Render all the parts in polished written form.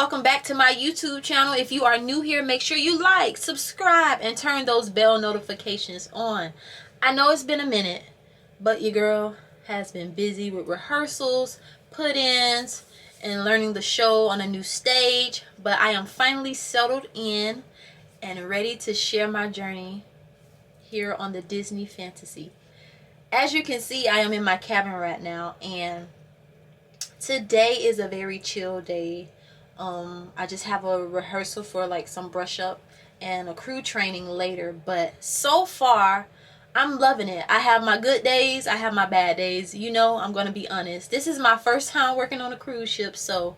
welcome back to my YouTube channel. If you are new here, make sure you like, subscribe, and turn those bell notifications on. I know it's been a minute, but your girl has been busy with rehearsals, put-ins, and learning the show on a new stage. But I am finally settled in and ready to share my journey here on the Disney Fantasy. As you can see, I am in my cabin right now, and today is a very chill day. I just have a rehearsal for like some brush up and a crew training later, but so far I'm loving it. I have my good days, I have my bad days. You know, I'm gonna be honest, this is my first time working on a cruise ship, so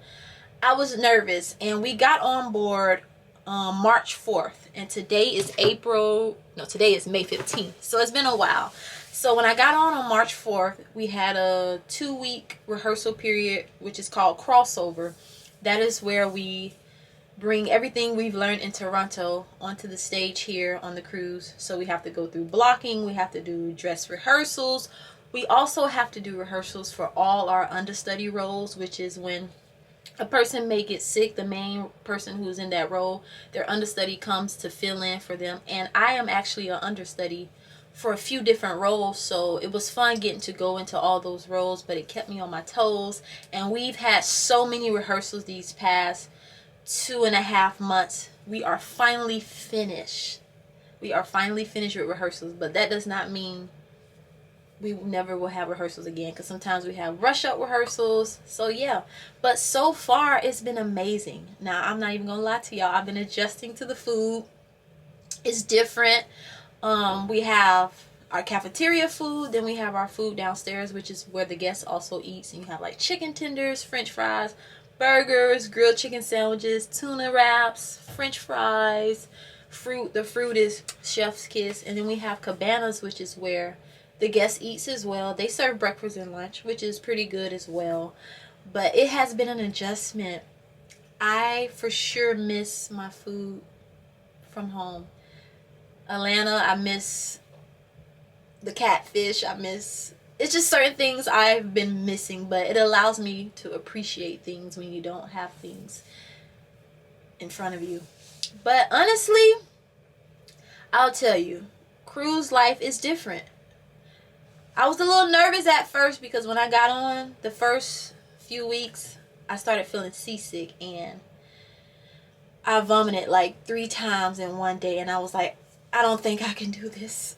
I was nervous. And we got on board March 4th, and today is today is May 15th, so it's been a while. So when I got on March 4th, we had a 2-week rehearsal period, which is called crossover. That is where we bring everything we've learned in Toronto onto the stage here on the cruise. So we have to go through blocking, we have to do dress rehearsals. We also have to do rehearsals for all our understudy roles, which is when a person may get sick, the main person who's in that role, their understudy comes to fill in for them. And I am actually an understudy for a few different roles, so it was fun getting to go into all those roles, but it kept me on my toes. And we've had so many rehearsals these past 2.5 months. We are finally finished. We are finally finished with rehearsals, but that does not mean we never will have rehearsals again, because sometimes we have rush up rehearsals. So yeah, but so far it's been amazing. Now I'm not even gonna lie to y'all, I've been adjusting to the food. It's different. We have our cafeteria food, then we have our food downstairs, which is where the guests also eat. And you have like chicken tenders, french fries, burgers, grilled chicken sandwiches, tuna wraps, french fries, fruit. The fruit is chef's kiss. And then we have cabanas, which is where the guest eats as well. They serve breakfast and lunch, which is pretty good as well. But it has been an adjustment. I for sure miss my food from home. Atlanta, I miss the catfish. It's just certain things I've been missing, but it allows me to appreciate things when you don't have things in front of you. But honestly, I'll tell you, cruise life is different. I was a little nervous at first because when I got on the first few weeks, I started feeling seasick and I vomited like 3 times in one day, and I was like, I don't think I can do this.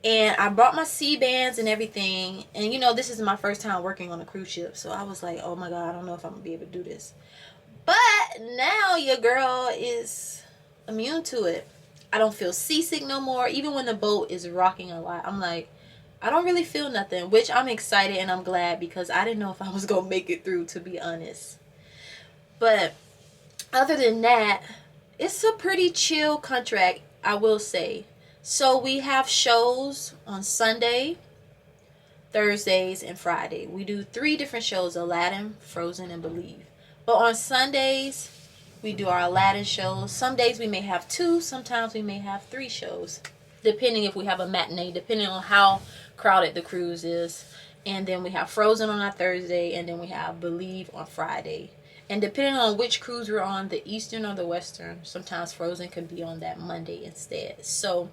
And I brought my C-bands and everything, and you know, this is my first time working on a cruise ship, so I was like, oh my god, I don't know if I'm gonna be able to do this. But now your girl is immune to it. I don't feel seasick no more. Even when the boat is rocking a lot, I'm like, I don't really feel nothing, which I'm excited and I'm glad, because I didn't know if I was gonna make it through, to be honest. But other than that, it's a pretty chill contract, I will say. So we have shows on Sunday, Thursdays, and Friday. We do 3 different shows: Aladdin, Frozen, and Believe. But on Sundays, we do our Aladdin shows. Some days we may have 2, sometimes we may have 3 shows, depending if we have a matinee, depending on how crowded the cruise is. And then we have Frozen on our Thursday, and then we have Believe on Friday. And depending on which cruise we're on, the Eastern or the Western, sometimes Frozen can be on that Monday instead. So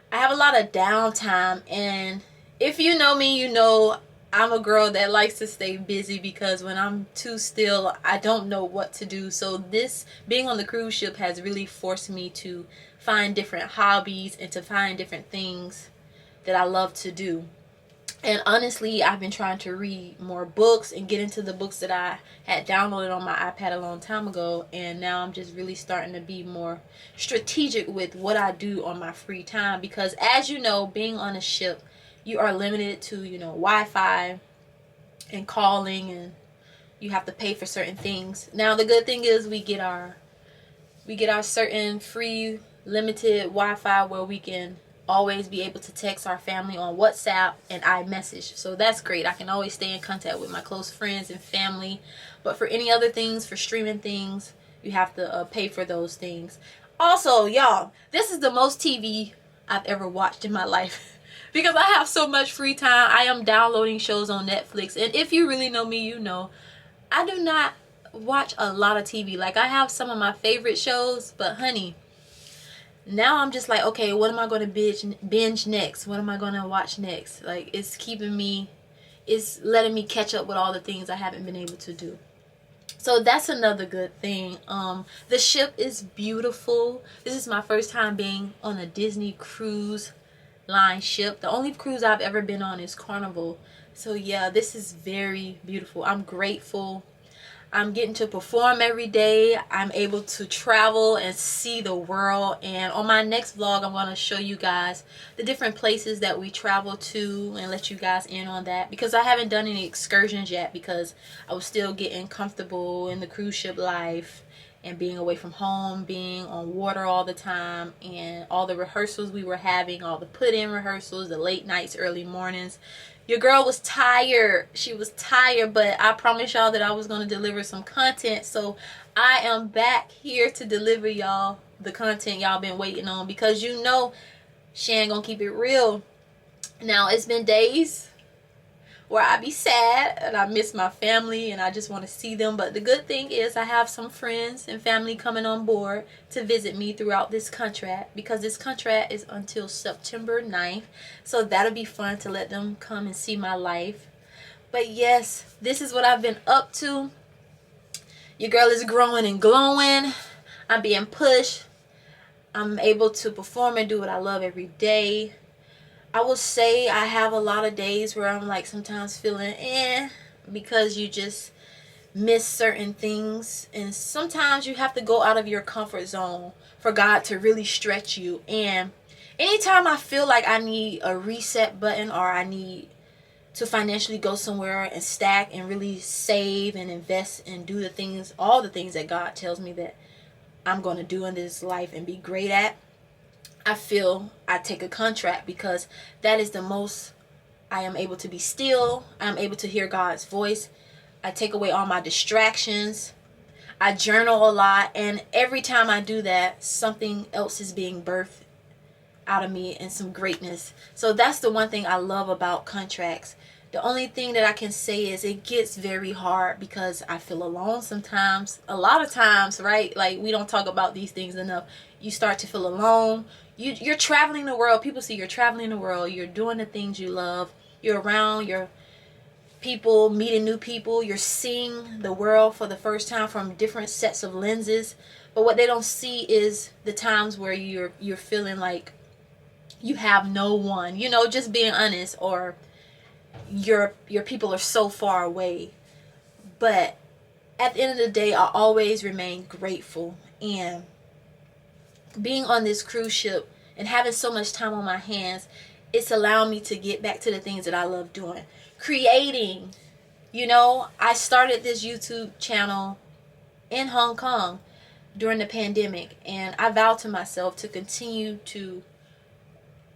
I have a lot of downtime, and if you know me, you know I'm a girl that likes to stay busy, because when I'm too still, I don't know what to do. So this being on the cruise ship has really forced me to find different hobbies and to find different things that I love to do. And honestly, I've been trying to read more books and get into the books that I had downloaded on my iPad a long time ago. And now I'm just really starting to be more strategic with what I do on my free time. Because as you know, being on a ship, you are limited to, Wi-Fi and calling, and you have to pay for certain things. Now, the good thing is we get our certain free limited Wi-Fi where we can always be able to text our family on WhatsApp and iMessage. So that's great. I can always stay in contact with my close friends and family. But for any other things, for streaming things, you have to pay for those things. Also, y'all, this is the most TV I've ever watched in my life. Because I have so much free time. I am downloading shows on Netflix. And if you really know me, you know I do not watch a lot of TV. Like, I have some of my favorite shows, but honey, now I'm just like, okay, what am I going to binge next? What am I going to watch next? Like, it's letting me catch up with all the things I haven't been able to do. So that's another good thing. The ship is beautiful. This is my first time being on a Disney cruise line ship. The only cruise I've ever been on is Carnival. So yeah, this is very beautiful. I'm grateful. I'm getting to perform every day. I'm able to travel and see the world. And on my next vlog, I'm going to show you guys the different places that we travel to and let you guys in on that. Because I haven't done any excursions yet because I was still getting comfortable in the cruise ship life and being away from home, being on water all the time, and all the rehearsals we were having, all the put-in rehearsals, the late nights, early mornings. Your girl was tired. She was tired, but I promised y'all that I was going to deliver some content. So I am back here to deliver y'all the content y'all been waiting on, because you know Shan gonna keep it real. Now, it's been days where I be sad and I miss my family and I just want to see them. But the good thing is I have some friends and family coming on board to visit me throughout this contract, because this contract is until September 9th. So that'll be fun to let them come and see my life. But yes, this is what I've been up to. Your girl is growing and glowing. I'm being pushed. I'm able to perform and do what I love every day. I will say I have a lot of days where I'm like sometimes feeling because you just miss certain things, and sometimes you have to go out of your comfort zone for God to really stretch you. And anytime I feel like I need a reset button, or I need to financially go somewhere and stack and really save and invest and do the things, all the things that God tells me that I'm going to do in this life and be great at, I feel I take a contract, because that is the most I am able to be still. I'm able to hear God's voice. I take away all my distractions. I journal a lot, and every time I do that, something else is being birthed out of me, and some greatness. So that's the one thing I love about contracts. The only thing that I can say is it gets very hard because I feel alone sometimes. A lot of times, right? Like, we don't talk about these things enough. You start to feel alone. You're traveling the world. People see you're traveling the world. You're doing the things you love. You're around your people, meeting new people. You're seeing the world for the first time from different sets of lenses. But what they don't see is the times where you're feeling like you have no one. You know, just being honest, or your people are so far away. But at the end of the day, I always remain grateful. And being on this cruise ship and having so much time on my hands, it's allowing me to get back to the things that I love doing. Creating. You know, I started this YouTube channel in Hong Kong during the pandemic, and I vowed to myself to continue to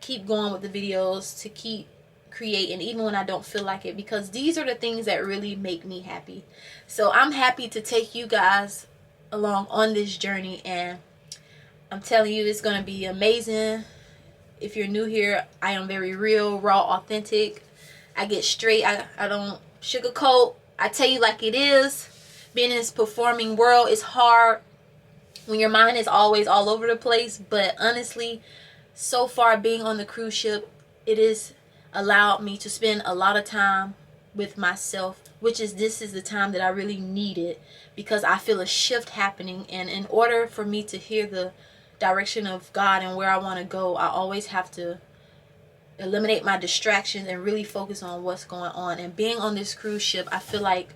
keep going with the videos, to keep creating even when I don't feel like it, because these are the things that really make me happy. So I'm happy to take you guys along on this journey, and I'm telling you, it's going to be amazing. If you're new here, I am very real, raw, authentic. I get straight. I don't sugarcoat. I tell you like it is. Being in this performing world is hard when your mind is always all over the place. But honestly, so far being on the cruise ship, it has allowed me to spend a lot of time with myself, this is the time that I really needed, because I feel a shift happening. And in order for me to hear the direction of God and where I want to go, I always have to eliminate my distractions and really focus on what's going on. And being on this cruise ship, I feel like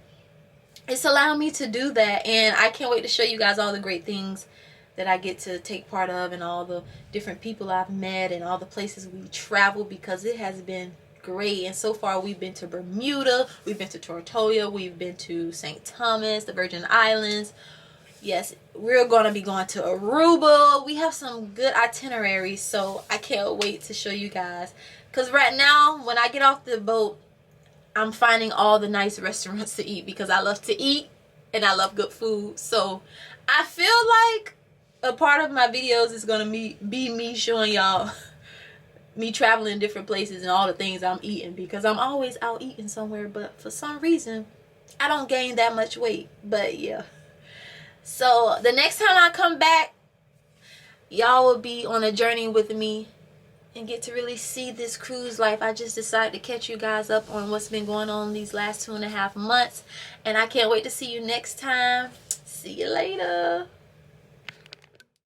it's allowing me to do that, and I can't wait to show you guys all the great things that I get to take part of, and all the different people I've met, and all the places we travel, because it has been great. And so far we've been to Bermuda, we've been to Tortola, we've been to St. Thomas, the Virgin Islands. Yes, we're going to be going to Aruba. We have some good itineraries, so I can't wait to show you guys. Because right now, when I get off the boat, I'm finding all the nice restaurants to eat, because I love to eat and I love good food. So I feel like a part of my videos is going to be me showing y'all me traveling different places and all the things I'm eating, because I'm always out eating somewhere. But for some reason, I don't gain that much weight, but yeah. So the next time I come back, y'all will be on a journey with me and get to really see this cruise life. I just decided to catch you guys up on what's been going on these last 2.5 months, and I can't wait to see you next time. See you later.